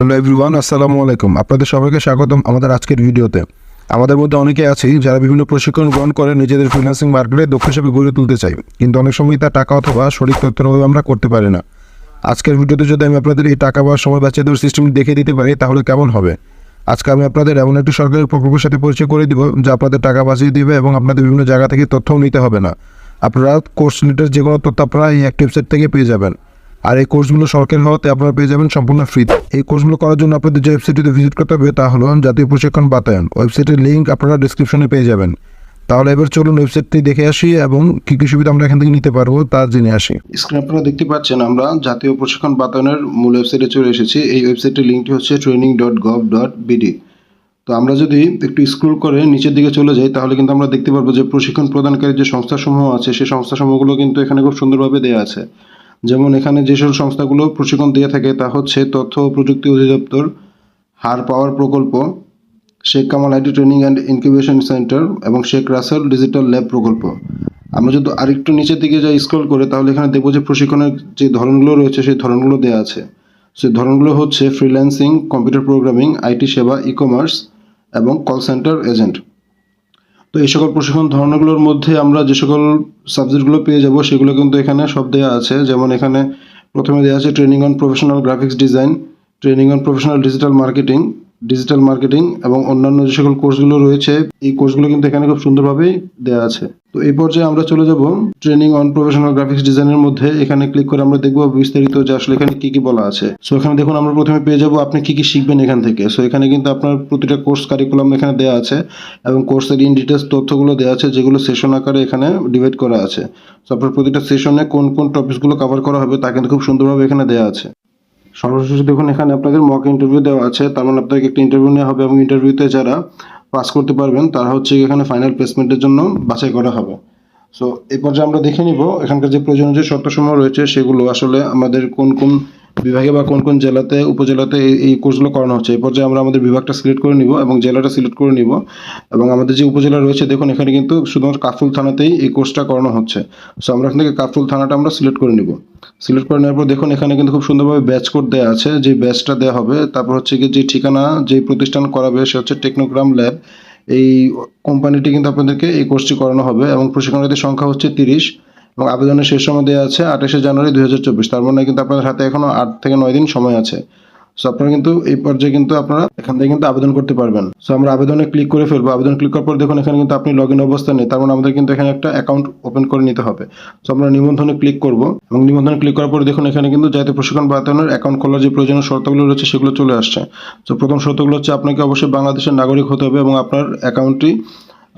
Hello everyone, আসসালামু আলাইকুম। আপনাদের সবাইকে স্বাগতম আমাদের আজকের ভিডিওতে। আমাদের মধ্যে অনেকে আছি যারা বিভিন্ন প্রশিক্ষণ গ্রহণ করে নিজেদের ফ্রিল্যান্সিং মার্কেটে দক্ষ হিসেবে গড়ে তুলতে চাই, কিন্তু অনেক সময় তার টাকা অথবা সঠিক তথ্যের অভাবে আমরা করতে পারি না। আজকের ভিডিওতে যদি আমি আপনাদের এই টাকা বা সময় বাঁচিয়ে দেওয়ার সিস্টেমটি দেখিয়ে দিতে পারি তাহলে কেমন হবে। আজকে আমি আপনাদের এমন একটি সরকারি প্রকল্পের সাথে পরিচয় করে দিব যা আপনাদের টাকা বাঁচিয়ে দিবে এবং আপনাদের বিভিন্ন জায়গা থেকে তথ্যও নিতে হবে না। আপনারা কোর্স রিলেটেড যে কোনো তথ্য আপনারা এই একটি ওয়েবসাইট থেকে পেয়ে যাবেন। আর এই কোর্সগুলো সরকারি হওয়াতে আপনারা পেয়ে যাবেন সম্পূর্ণ ফ্রিতে। এই কোর্সগুলো করার জন্য আপনাদের যে ওয়েবসাইটটিতে ভিজিট করতে হবে তা হলো জাতীয় প্রশিক্ষণ বাতায়ন। ওয়েবসাইটের লিঙ্ক আপনারা ডিসক্রিপশনে পেয়ে যাবেন। তাহলে এবার চলুন ওয়েবসাইটটি দেখে আসি এবং কী কী সুবিধা আমরা এখান থেকে নিতে পারবো তা জেনে আসি। স্ক্রিনে আপনারা দেখতে পাচ্ছেন আমরা জাতীয় প্রশিক্ষণ বাতায়নের মূল ওয়েবসাইটে চলে এসেছি। এই ওয়েবসাইটের লিঙ্কটি হচ্ছে training.gov.bd। তো আমরা যদি একটু স্ক্রল করে নিচের দিকে চলে যাই তাহলে কিন্তু আমরা দেখতে পারবো যে প্রশিক্ষণ প্রদানকারী যে সংস্থাসমূহ আছে সেই সংস্থাসমূহগুলো কিন্তু এখানে খুব সুন্দরভাবে দেওয়া আছে। যেমন এখানে যেসব সংস্থাগুলো প্রশিক্ষণ দিয়ে থাকে তা হচ্ছে তথ্য ও প্রযুক্তি অধিদপ্তর, হার পাওয়ার প্রকল্প, Sheikh Kamal IT training and incubation centre এবং শেখ রাসেল ডিজিটাল ল্যাব প্রকল্প। আমরা যদি আরেকটু নিচের দিকে যাই স্ক্রল করে তাহলে এখানে দেখবো যে প্রশিক্ষণের যে ধরনগুলো রয়েছে সেই ধরনগুলো দেওয়া আছে। সেই ধরনগুলো হচ্ছে ফ্রিল্যান্সিং, কম্পিউটার প্রোগ্রামিং, আইটি সেবা, ই কমার্স এবং কল সেন্টার এজেন্ট। তো এই সকল প্রশিক্ষণ ধরনগুলোর মধ্যে আমরা যে সকল সাবজেক্টগুলো পেয়ে যাব সেগুলো কিন্তু এখানে সব দেওয়া আছে। যেমন এখানে প্রথমে দেওয়া আছে training on professional graphics design, training on professional digital marketing এবং অন্যান্য যে সকল কোর্সগুলো রয়েছে এই কোর্সগুলো কিন্তু এখানে খুব সুন্দরভাবেই দেওয়া আছে। তো এই পর্যায়ে আমরা চলে যাব ট্রেনিং অন প্রফেশনাল গ্রাফিক্স ডিজাইনের মধ্যে। এখানে ক্লিক করে আমরা দেখবো বিস্তারিত যে আসলে এখানে কি কি বলা আছে। সো এখানে দেখুন আমরা প্রথমে পেয়ে যাব আপনি কি কি শিখবেন এখান থেকে। সো এখানে কিন্তু আপনার প্রতিটা কোর্স কারিকুলাম এখানে দেওয়া আছে এবং কোর্সের ইন ডিটেলস তথ্যগুলো দেওয়া আছে যেগুলো সেশন আকারে এখানে ডিভাইড করা আছে। সো আপনার প্রতিটা সেশনে কোন কোন টপিকসগুলো কভার করা হবে তা কিন্তু খুব সুন্দরভাবে এখানে দেওয়া আছে। সর্বশেষে দেখুন এখানে আপনাদের মক ইন্টারভিউ দেওয়া আছে, তার মানে আপনাকে একটা ইন্টারভিউ নেওয়া হবে এবং ইন্টারভিউতে যারা পাস করতে পারবেন তারা হচ্ছে এখানে ফাইনাল প্লেসমেন্টের জন্য বাছাই করা হবে। সো এই পর্যায়ে আমরা দেখে নিব এখানকার যে প্রয়োজনীয় যে শর্তসমূহ রয়েছে সেগুলো আসলে আমাদের কোন কোন বিভাগে বা কোন কোন জেলাতে উপজেলাতে এই কোর্সগুলো করানো হচ্ছে। এই পর্যায়ে আমরা আমাদের বিভাগটা সিলেক্ট করে নিব এবং জেলাটা সিলেক্ট করে নিব এবং আমাদের যে উপজেলা রয়েছে দেখুন এখানে কিন্তু শুধুমাত্র কাফরুল থানাতেই এই কোর্সটা করানো হচ্ছে। সো আমরা এখান থেকে কাফরুল থানাটা আমরা সিলেক্ট করে নিব। সিলেক্ট করে নেওয়ার পর দেখুন এখানে কিন্তু খুব সুন্দরভাবে ব্যাচ কোড দেওয়া আছে, যে ব্যাচটা দেওয়া হবে। তারপর হচ্ছে কি যে ঠিকানা যে প্রতিষ্ঠান করাবে সে হচ্ছে টেকনোগ্রাম ল্যাব। এই কোম্পানিটি কিন্তু আপনাদেরকে এই কোর্সটি করানো হবে এবং প্রশিক্ষণার্থীর সংখ্যা হচ্ছে 30 এবং আবেদনের শেষ সময় দেওয়া আছে 28শে জানুয়ারি 2024। তার মানে কিন্তু আপনাদের হাতে এখনো 8 থেকে 9 দিন সময় আছে। সো আপনারা কিন্তু এই পর্যায়ে কিন্তু আপনারা এখান থেকে কিন্তু আবেদন করতে পারবেন। সো আমরা আবেদনে ক্লিক করে ফেলবো। আবেদন ক্লিক করার পর দেখুন এখানে কিন্তু আপনি লগ ইন অবস্থায় নেই, তার মানে আমাদের কিন্তু এখানে একটা অ্যাকাউন্ট ওপেন করে নিতে হবে। সো আমরা নিবন্ধনে ক্লিক করব এবং নিবন্ধনে ক্লিক করার পর দেখুন এখানে কিন্তু জাতীয় প্রশিক্ষণ বাতায়নের অ্যাকাউন্ট খোলার যে প্রয়োজনীয় শর্তগুলো রয়েছে সেগুলো চলে আসছে। সো প্রথম শর্তগুলো হচ্ছে আপনাকে অবশ্যই বাংলাদেশের নাগরিক হতে হবে এবং আপনার অ্যাকাউন্টটি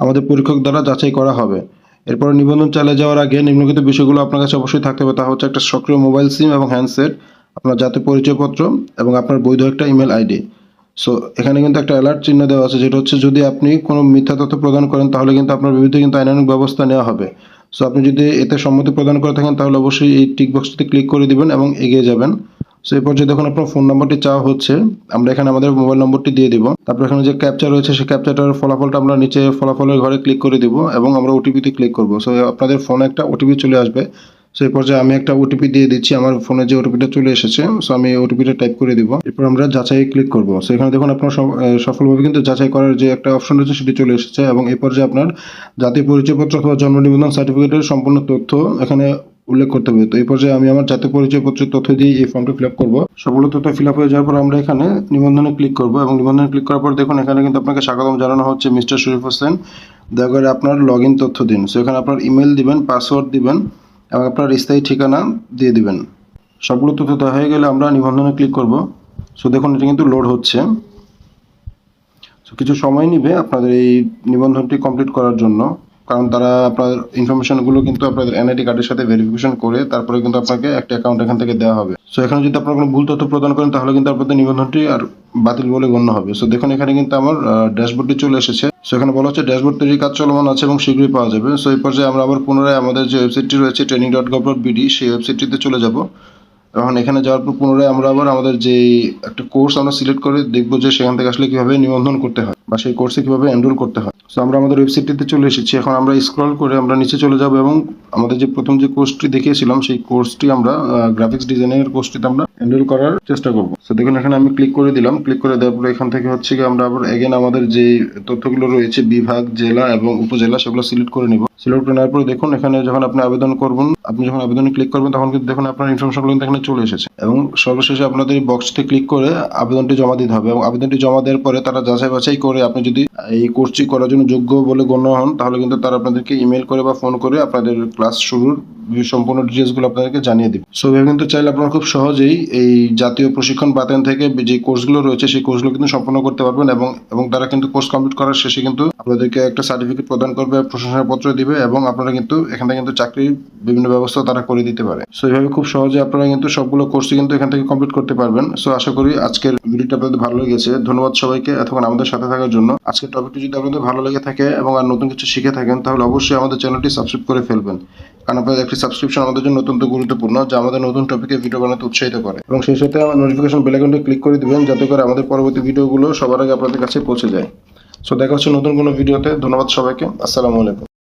আমাদের পরীক্ষক দ্বারা যাচাই করা হবে। এরপর নিবন্ধন চালিয়ে যাওয়ার আগে নিম্নলিখিত বিষয়গুলো আপনার কাছে অবশ্যই থাকতে হবে। তা হচ্ছে একটা সক্রিয় মোবাইল সিম এবং হ্যান্ডসেট, আপনার জাতীয় পরিচয়পত্র এবং আপনার বৈধ একটা ইমেল আইডি। সো এখানে কিন্তু একটা অ্যালার্ট চিহ্ন দেওয়া আছে যেটা হচ্ছে যদি আপনি কোনো মিথ্যা তথ্য প্রদান করেন তাহলে কিন্তু আপনার বিরুদ্ধে কিন্তু আইনানুগ ব্যবস্থা নেওয়া হবে। সো আপনি যদি এতে সম্মতি প্রদান করে থাকেন তাহলে অবশ্যই এই টিক বক্সটিতে ক্লিক করে দিবেন এবং এগিয়ে যাবেন। সো এই পর্যায়ে দেখুন আপনার ফোন নাম্বারটি চাওয়া হচ্ছে, আমরা এখানে আমাদের মোবাইল নম্বরটি দিয়ে দিব। তারপর এখানে যে ক্যাপচা রয়েছে সেই ক্যাপচাটার ফলাফলটা আমরা নিচে ফলাফলের ঘরে ক্লিক করে দিব এবং আমরা ওটিপিতে ক্লিক করব। সো আপনাদের ফোনে একটা ওটিপি চলে আসবে। সো এই পর্যায়ে আমি একটা ওটিপি দিয়ে দিচ্ছি, আমার ফোনে যে ওটিপিটা চলে এসেছে। সো আমি ওটিপিটা টাইপ করে দিব, এরপর আমরা যাচাই ক্লিক করব। সো এখানে দেখুন আপনার সফলভাবে কিন্তু যাচাই করার যে একটা অপশন রয়েছে সেটি চলে এসেছে এবং এই পর্যায়ে আপনার জাতীয় পরিচয়পত্র অথবা জন্ম নিবন্ধন সার্টিফিকেটের সম্পূর্ণ তথ্য এখানে উল্লেখ করতে হবে। তো এই পর্যায়ে আমি আমার জাতীয় পরিচয়পত্রের তথ্য দিয়ে এই ফর্মটি ফিল আপ করবো। সবগুলো তথ্য ফিল আপ হয়ে যাওয়ার পর আমরা এখানে নিবন্ধনে ক্লিক করব এবং নিবন্ধনে ক্লিক করার পর দেখুন এখানে কিন্তু আপনাকে স্বাগতম জানানো হচ্ছে মিস্টার শরীফ হোসেন, দয়া করে আপনার লগ ইন তথ্য দিন। সো এখানে আপনার ইমেল দিবেন, পাসওয়ার্ড দিবেন এবং আপনার স্থায়ী ঠিকানা দিয়ে দিবেন। সবগুলো তথ্য দেওয়া হয়ে গেলে আমরা নিবন্ধনে ক্লিক করব। সো দেখুন এটা কিন্তু লোড হচ্ছে। সো কিছু সময় নেবে আপনাদের এই নিবন্ধনটি কমপ্লিট করার জন্য, কারণ তারা আপনার ইনফরমেশনগুলো কিন্তু আপনাদের এনআইডি কার্ডের সাথে ভেরিফিকেশন করে তারপরে কিন্তু আপনাকে একটা অ্যাকাউন্ট এখান থেকে দেওয়া হবে। সো এখানে যদি আপনার কোনো ভুল তথ্য প্রদান করেন তাহলে কিন্তু আপনাদের নিবন্ধনটি আর বাতিল বলে গণ্য হবে। সো দেখুন এখানে কিন্তু আমার ড্যাশবোর্ডটি চলে এসেছে। সো এখানে বলা হচ্ছে ড্যাশবোর্ড তৈরির কাজ চলমান আছে এবং শীঘ্রই পাওয়া যাবে। সো এই পর্যায়ে আমরা আবার পুনরায় আমাদের যে ওয়েবসাইটটি রয়েছে training.gov.bd সেই ওয়েবসাইটটিতে চলে যাব। এখন এখানে যাওয়ার পর পুনরায় আমরা আবার আমাদের যে একটা কোর্স আমরা সিলেক্ট করে দেখবো যে সেখান থেকে আসলে কীভাবে নিবন্ধন করতে হয়। বা সেই কোর্সে কীভাবে এনরোল করতে হয়। সো আমরা আমাদের ওয়েবসাইটটিতে চলে এসেছি। এখন আমরা স্ক্রল করে আমরা নিচে চলে যাব এবং আমাদের যে প্রথম যে কোর্সটি দেখিয়েছিলাম সেই কোর্সটি আমরা গ্রাফিক্স ডিজাইনিংয়ের কোর্সটিতে আমরা এনরোল করার চেষ্টা করব। সো দেখুন এখানে আমি ক্লিক করে দিলাম। ক্লিক করে দেওয়ার পরে এখান থেকে হচ্ছে কি আমরা আবার এগেন আমাদের যে তথ্যগুলো রয়েছে বিভাগ, জেলা এবং উপজেলা সেগুলো সিলেক্ট করে নিব। সিলেক্ট করে নেওয়ার পরে দেখুন এখানে যখন আপনি আবেদন করবেন, আপনি যখন আবেদনে ক্লিক করবেন তখন কিন্তু দেখুন আপনার ইনফরমেশনগুলো কিন্তু এখানে চলে এসেছে এবং সর্বশেষে আপনাদের এই বক্সতে ক্লিক করে আবেদনটি জমা দিতে হবে এবং আবেদনটি জমা দেওয়ার পরে তারা যাচাই বাছাই করে আপনি যদি এই কোর্সটি করার জন্য যোগ্য বলে গণ্য হন তাহলে কিন্তু তারা আপনাদেরকে ইমেল করে বা ফোন করে আপনাদের ক্লাস শুরুর সম্পূর্ণ ডিটেলসগুলো আপনাদেরকে জানিয়ে দিবে। সো এভাবে কিন্তু চাইলে আপনারা খুব সহজেই এই জাতীয় প্রশিক্ষণ বাতায়ন থেকে যে কোর্সগুলো রয়েছে সেই কোর্সগুলো কিন্তু সম্পন্ন করতে পারবেন এবং তারা কিন্তু কোর্স কমপ্লিট করার শেষে কিন্তু আপনাদেরকে একটা সার্টিফিকেট প্রদান করবে, প্রশংসাপত্র দিবে এবং আপনারা কিন্তু এখান থেকে কিন্তু চাকরির বিভিন্ন ব্যবস্থা তারা করে দিতে পারে। সো এইভাবে খুব সহজে আপনারা কিন্তু সবগুলো কোর্সই কিন্তু এখান থেকে কমপ্লিট করতে পারবেন। সো আশা করি আজকের ভিডিওটা আপনাদের ভালো লেগেছে। ধন্যবাদ সবাইকে এতক্ষণ আমাদের সাথে থাকার জন্য। আজকের টপিকটি যদি আপনাদের ভালো লেগে থাকে এবং আর নতুন কিছু শিখে থাকেন তাহলে অবশ্যই আমাদের চ্যানেলটি সাবস্ক্রাইব করে ফেলবেন, কারণ আপনাদের একটি সাবস্ক্রিপশন আমাদের জন্য অত্যন্ত গুরুত্বপূর্ণ, যা আমাদের নতুন টপিকে ভিডিও বানাতে উৎসাহিত করে এবং সেই সাথে আমার নোটিফিকেশন বেল আইকনটি ক্লিক করে দিবেন যাতে করে আমাদের পরবর্তী ভিডিওগুলো সবার আগে আপনাদের কাছে পৌঁছে যায়। সো দেখা হচ্ছে নতুন কোনো ভিডিওতে। ধন্যবাদ সবাইকে। আসসালামু আলাইকুম।